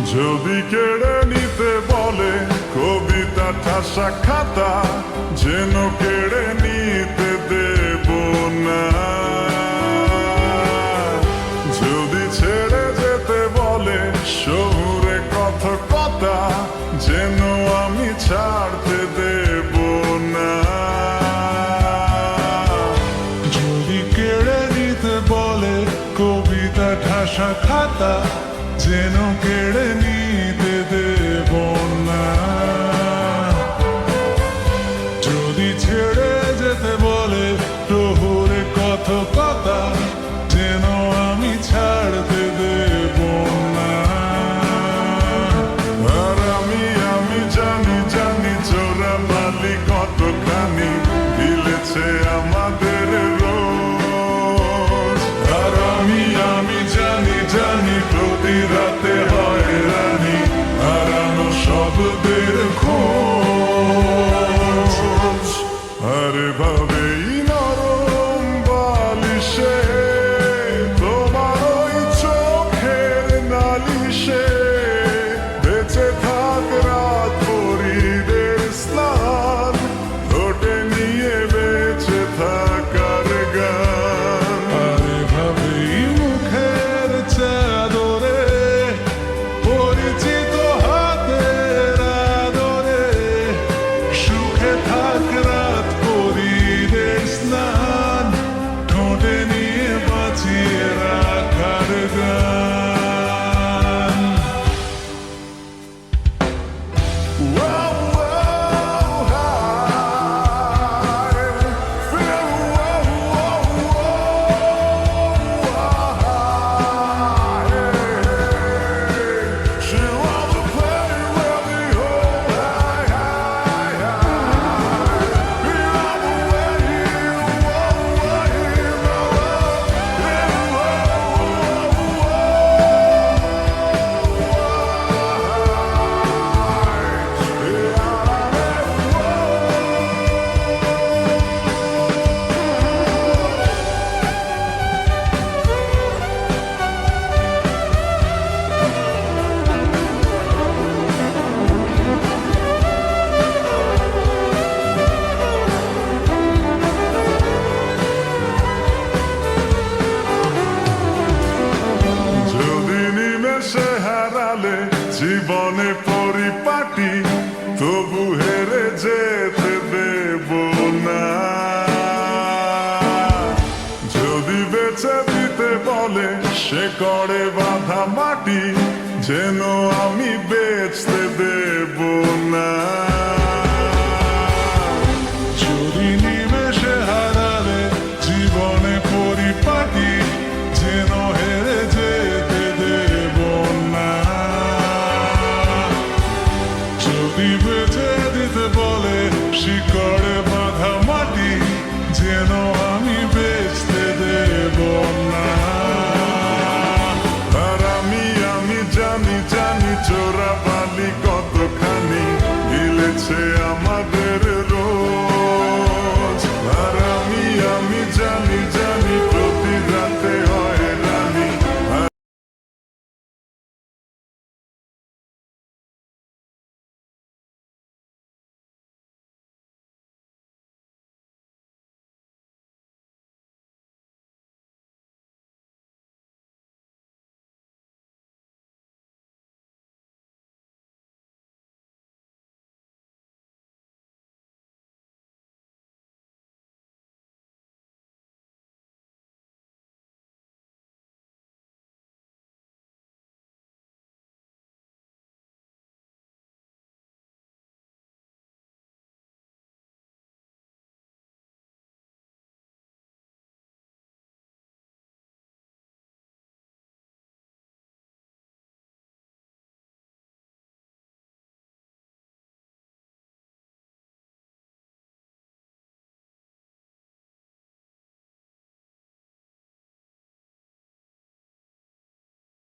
যদি কেড়ে নিতে বলে কবিতা ঠাসা খাতা, যেন কেড়ে নিতে দেব না। যদি ছেড়ে যেতে বলে শহুরে কথকতা, যেন আমি ছাড়তে দেব না। যদি কেড়ে নিতে বলে কবিতা ঠাসা খাতা, যেন কেড়ে নিতে দেব না। যদি ছেড়ে যেতে বলে শহুরে কথকতা, যেন আমি ছাড়তে দেব না। আর আমি জানি জানি চোরা বালি কতখানি গিলেছে আমাদের রোজ। আর আমি জানি জানি প্রতি রাতে হয় রানী হারানো শব্দের খোঁজ। আরে ভাবেই নরম বালিশে তোমার ওই চোখের নালিশে বেঁচে থাক রাত পরীদের স্নান, ঠোঁটে নিয়ে বেঁচে থাকার গান। আরে ভাবেই মুখের চাদরে পরিচিত হাতের আদরে সুখে থাক রাত পরীদের স্নান, ঠোঁটে নিয়ে বাঁচিয়ে রাখার গান। যদি নিমেষে হারালে জীবনে পরিপাটি, তবু হেরে যেতে দেব না। যদি বেঁচে দিতে বলে সে করে বাঁধা মাটি, যেন আমি বেচতে দেব না। যদি নিমেষে হারালে জীবনে পরিপাটি, যেন হেরে যেতে দেব না। যদি বেঁচে দিতে বলে শিকড়ে বাঁধা মাটি, যেন আমি বেচতে দেব না। আর আমি জানি জানি চোরা বালি কতখানি গিলেছে আমাদের